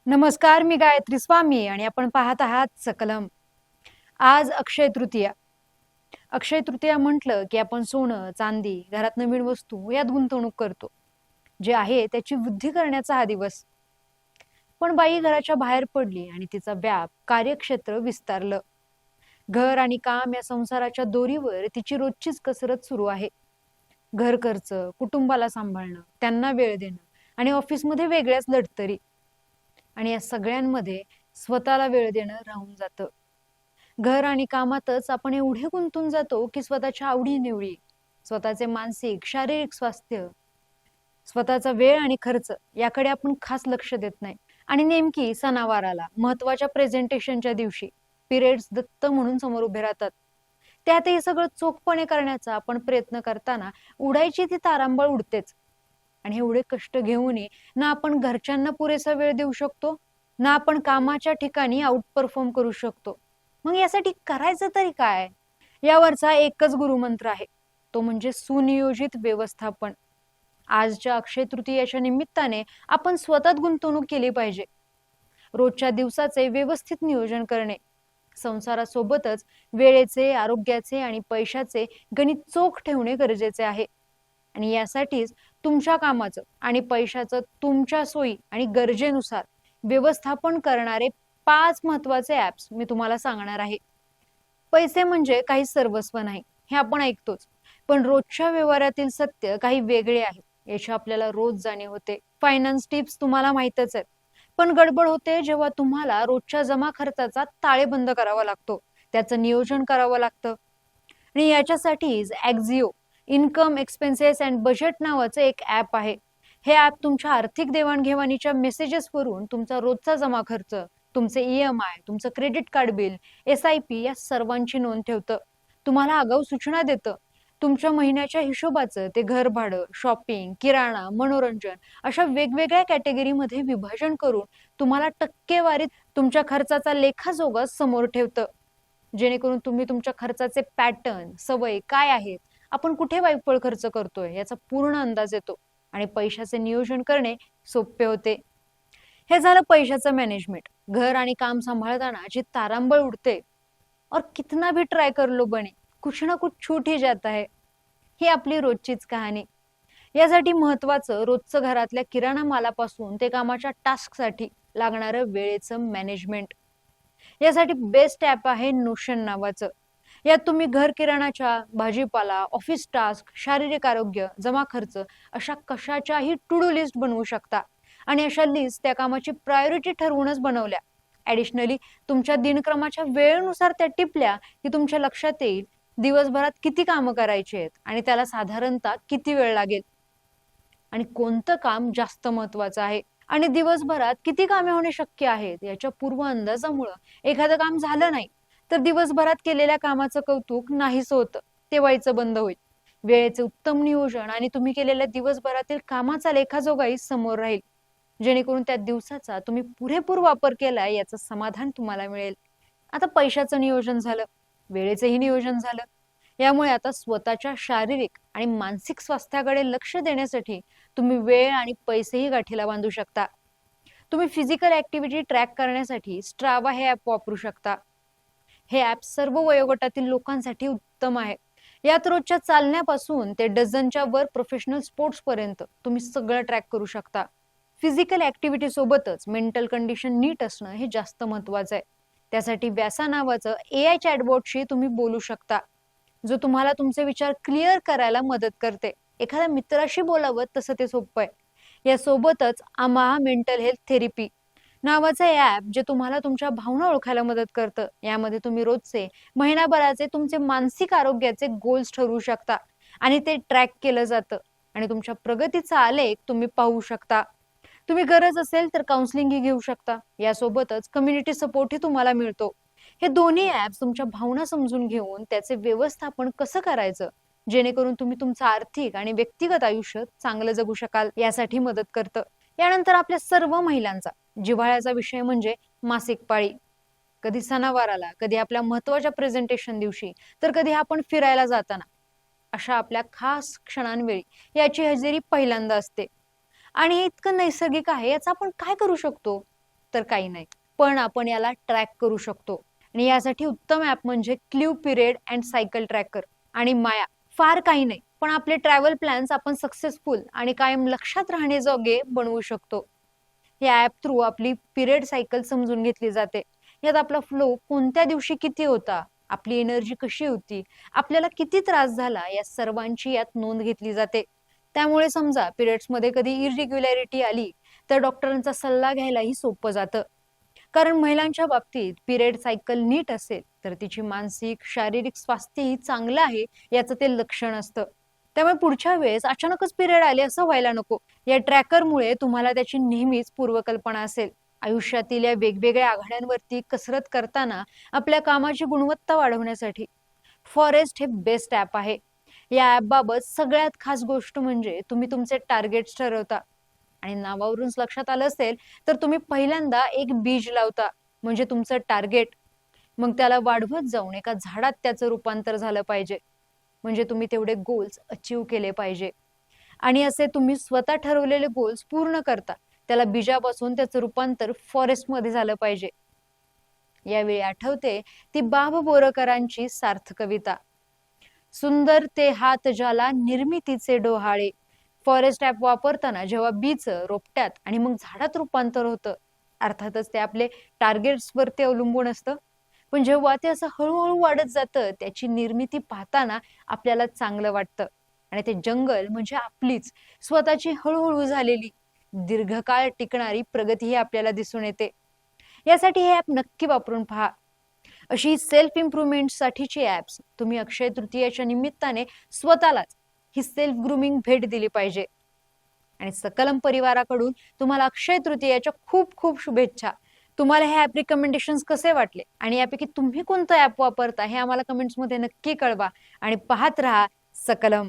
नमस्कार, मी गायत्री स्वामी आणि आपण पाहत आहात सकलम. आज अक्षय तृतीया. अक्षय तृतीया म्हटलं की आपण सोनं, चांदी, घरात नवीन वस्तू यात गुंतवणूक करतो. जे आहे त्याची वृद्धी करण्याचा हा दिवस. पण बाई घराच्या बाहेर पडली आणि तिचा व्याप, कार्यक्षेत्र विस्तारलं. घर आणि काम या संसाराच्या दोरीवर तिची रोजचीच कसरत सुरू आहे. घर खर्च, कुटुंबाला सांभाळणं, त्यांना वेळ देणं आणि ऑफिसमध्ये वेगळ्याच लढतरी. आणि या सगळ्यांमध्ये स्वतःला वेळ देणं राहून जातं. घर आणि कामातच आपण एवढे गुंतून जातो की स्वतःच्या आवडी-निवडी, स्वतःचे मानसिक, शारीरिक स्वास्थ्य, स्वतःचा वेळ आणि खर्च याकडे आपण खास लक्ष देत नाही. आणि नेमकी सणावाराला, महत्वाच्या प्रेझेंटेशनच्या दिवशी पिरियड्स दत्त म्हणून समोर उभे राहतात. त्यातही सगळं चोखपणे करण्याचा आपण प्रयत्न करताना उडायची ती तारांबळ उडतेच. आणि एवढे कष्ट घेऊनही ना आपण घरच्यांना पुरेसा वेळ देऊ शकतो, ना आपण कामाच्या ठिकाणी आउट परफॉर्म करू शकतो. मग यासाठी करायचं तरी काय? यावरचा एकच गुरुमंत्र आहे, तो म्हणजे सुनियोजित व्यवस्थापन. आजच्या अक्षय तृतीयेच्या निमित्ताने आपण स्वतःत गुंतवणूक केली पाहिजे. रोजच्या दिवसाचे व्यवस्थित नियोजन करणे, संसारासोबतच वेळेचे, आरोग्याचे आणि पैशाचे गणित चोख ठेवणे गरजेचे आहे. आणि यासाठीच तुमच्या कामाचं आणि पैशाचं तुमच्या सोयी आणि गरजेनुसार व्यवस्थापन करणारे 5 महत्वाचे ऍप्स मी तुम्हाला सांगणार आहे. पैसे म्हणजे काही सर्वस्व नाही, हे आपण ऐकतोच. पण रोजच्या व्यवहारातील सत्य काही वेगळे आहे, याची आपल्याला रोज जाणीव होते. फायनान्स टिप्स तुम्हाला माहितच आहेत. पण गडबड होते जेव्हा तुम्हाला रोजच्या जमा खर्चाचा ताळेबंद करावा लागतो, त्याचं नियोजन करावं लागतं. आणि याच्यासाठीच ॲक्झिओ इन्कम एक्सपेन्सेस अँड बजेट नावाचं एक ऍप आहे. हे ऍप तुमच्या आर्थिक देवाणघेवाणीच्या मेसेजेसवरून तुमचा रोजचा जमा खर्च, तुमचे EMI, तुमचं क्रेडिट कार्ड बिल, SIP या सर्वांची नोंद ठेवतं. तुम्हाला आगाऊ सूचना देतं. तुमच्या महिन्याच्या हिशोबाचं ते घर भाडं, शॉपिंग, किराणा, मनोरंजन अशा वेगवेगळ्या कॅटेगरीमध्ये विभाजन करून तुम्हाला टक्केवारीत तुमच्या खर्चाचा लेखाजोखा समोर ठेवतं. जेणेकरून तुम्ही तुमच्या खर्चाचे पॅटर्न, सवय काय आहेत, आपण कुठे वायफळ खर्च करतोय याचा पूर्ण अंदाज येतो आणि पैशाचे नियोजन करणे सोपे होते. हे झालं पैशाचं मॅनेजमेंट. घर आणि काम सांभाळताना जी तारांबळ उडते, और कितना भी ट्राय कर लो बने, कुछ ना कुछ छूट ही जाता है, ही आपली रोजचीच कहाणी. यासाठी महत्वाचं रोजचं घरातल्या किराणा मालापासून ते कामाच्या टास्कसाठी लागणारं वेळेचं मॅनेजमेंट. यासाठी बेस्ट ऍप आहे नोशन नावाचं. यात तुम्ही घर किराणाच्या, भाजीपाला, ऑफिस टास्क, शारीरिक आरोग्य, जमा खर्च अशा कशाच्याही टू डू लिस्ट बनवू शकता. आणि अशा लिस्ट त्या कामाची प्रायोरिटी ठरवूनच बनवल्या. ऍडिशनली तुमच्या दिनक्रमाच्या वेळेनुसार त्या टिपल्या की तुमच्या लक्षात येईल दिवसभरात किती कामं करायची आहेत आणि त्याला साधारणतः किती वेळ लागेल आणि कोणतं काम जास्त महत्वाचं आहे आणि दिवसभरात किती कामे होणे शक्य आहेत याच्या पूर्व अंदाजामुळं एखादं काम झालं नाही तर दिवसभरात केलेल्या कामाचं कौतुक नाहीच होतं, ते व्हायचं बंद होईल. वेळेचे उत्तम नियोजन आणि तुम्ही केलेल्या दिवसभरातील कामाचा लेखाजोगाही समोर राहील, जेणेकरून त्या दिवसाचा तुम्ही पुरेपूर वापर केलाय याचं समाधान तुम्हाला मिळेल. आता पैशाचं नियोजन झालं, वेळेचंही नियोजन झालं. यामुळे आता स्वतःच्या शारीरिक आणि मानसिक स्वास्थ्याकडे लक्ष देण्यासाठी तुम्ही वेळ आणि पैसेही गाठीला बांधू शकता. तुम्ही फिजिकल ऍक्टिव्हिटी ट्रॅक करण्यासाठी स्ट्रावा हे ऍप वापरू शकता. हे ऍप सर्व वयोगटातील लोकांसाठी उत्तम आहे. यात रोजच्या चालण्यापासून ते डझनच्या वर प्रोफेशनल स्पोर्ट्स पर्यंत तुम्ही सगळं ट्रॅक करू शकता. फिजिकल ऍक्टिव्हिटी सोबतच मेंटल कंडिशन नीट असणं हे जास्त महत्वाचं आहे. त्यासाठी व्यासा नावाचं AI चॅटबॉटशी तुम्ही बोलू शकता, जो तुम्हाला तुमचे विचार क्लिअर करायला मदत करते. एखाद्या मित्राशी बोलावं तसं ते सोपं आहे. यासोबतच आम्हा मेंटल हेल्थ थेरपी नावाचं ऍप जे तुम्हाला तुमच्या भावना ओळखायला मदत करतं. यामध्ये तुम्ही रोजचे, महिनाभराचे तुमचे मानसिक आरोग्याचे गोल्स ठरवू शकता आणि ते ट्रॅक केलं जातं आणि तुमच्या प्रगतीचा आलेख तुम्ही पाहू शकता. तुम्ही गरज असेल तर काउन्सिलिंगही घेऊ शकता. यासोबतच कम्युनिटी सपोर्टही तुम्हाला मिळतो. हे दोन्ही ऍप्स तुमच्या भावना समजून घेऊन त्याचे व्यवस्थापन कसं करायचं, जेणेकरून तुम्ही तुमचं आर्थिक आणि व्यक्तिगत आयुष्य चांगलं जगू शकाल, यासाठी मदत करतं. यानंतर आपल्या सर्व महिलांचा जिव्हाळ्याचा विषय म्हणजे मासिक पाळी. कधी सणावाराला, कधी आपल्या महत्वाच्या प्रेझेंटेशन दिवशी, तर कधी आपण फिरायला जाताना. अशा आपल्या खास क्षणांवेळी याची हजेरी पहिल्यांदा असते. आणि हे इतकं नैसर्गिक आहे, याचा आपण काय करू शकतो? तर काही नाही, पण आपण याला ट्रॅक करू शकतो. आणि यासाठी उत्तम ऍप म्हणजे clue period and cycle tracker आणि माया. फार काही नाही, पण आपले ट्रॅव्हल प्लॅन्स आपण सक्सेसफुल आणि कायम लक्षात राहण्याजोगे बनवू शकतो. या ऍप थ्रू आपली पिरियड सायकल समजून घेतली जाते. यात आपला फ्लो कोणत्या दिवशी किती होता, आपली एनर्जी कशी होती, आपल्याला किती त्रास झाला, या सर्वांची यात नोंद घेतली जाते. त्यामुळे समजा पिरियड्स मध्ये कधी इरेग्युलॅरिटी आली तर डॉक्टरांचा सल्ला घ्यायलाही सोपं जातं. कारण महिलांच्या बाबतीत पिरियड सायकल नीट असेल तर तिची मानसिक शारीरिक स्वास्थ्यही चांगलं आहे याचं ते लक्षण असतं. त्यामुळे पुढच्या वेळेस अचानकच पिरियड आले असं व्हायला नको. या ट्रॅकरमुळे तुम्हाला त्याची नेहमीच पूर्वकल्पना असेल. आयुष्यातील या वेगवेगळ्या आघाड्यांवरती कसरत करताना आपल्या कामाची गुणवत्ता वाढवण्यासाठी फॉरेस्ट हे बेस्ट ऍप आहे. या ऍप बाबत सगळ्यात खास गोष्ट म्हणजे तुम्ही तुमचे टार्गेट्स ठरवता आणि नावावरूनच लक्षात आलं असेल तर तुम्ही पहिल्यांदा एक बीज लावता म्हणजे तुमचं टार्गेट. मग त्याला वाढवत जाऊन एका झाडात त्याचं रूपांतर झालं पाहिजे. म्हणजे तुम्ही तेवढे गोल्स अचीव केले पाहिजे. आणि असे तुम्ही स्वतः ठरवलेले गोल्स पूर्ण करता त्याला बीजापासून त्याचं रूपांतर फॉरेस्ट मध्ये झालं पाहिजे. यावेळी आठवते ती बाब बोरकरांची सार्थ कविता, सुंदर ते हात ज्याला निर्मितीचे डोहाळे. फॉरेस्ट ऍप वापरताना जेव्हा बीचं रोपट्यात आणि मग झाडात रूपांतर होतं, अर्थातच ते आपले टार्गेट्स वरती अवलंबून असतं, पण जेव्हा ते असं हळूहळू वाढत जातं त्याची निर्मिती पाहताना आपल्याला चांगलं वाटतं. आणि ते जंगल म्हणजे आपलीच स्वतःची हळूहळू झालेली दीर्घकाळ टिकणारी प्रगतीही आपल्याला दिसून येते. यासाठी हे ऍप नक्की वापरून पहा. अशी सेल्फ इम्प्रुव्हमेंट साठीची ऍप्स तुम्ही अक्षय तृतीयेच्या निमित्ताने स्वतःलाच ही सेल्फ ग्रूमिंग भेट दिली पाहिजे. आणि सकलम परिवाराकडून तुम्हाला अक्षय तृतीयेच्या खूप खूप शुभेच्छा. तुम्हाला हे ऍप रिकमेंडेशन कसे वाटले आणि यापैकी तुम्ही कोणतं ऍप वापरता हे आम्हाला कमेंट्स मध्ये नक्की कळवा. आणि पाहत राहा सकलम.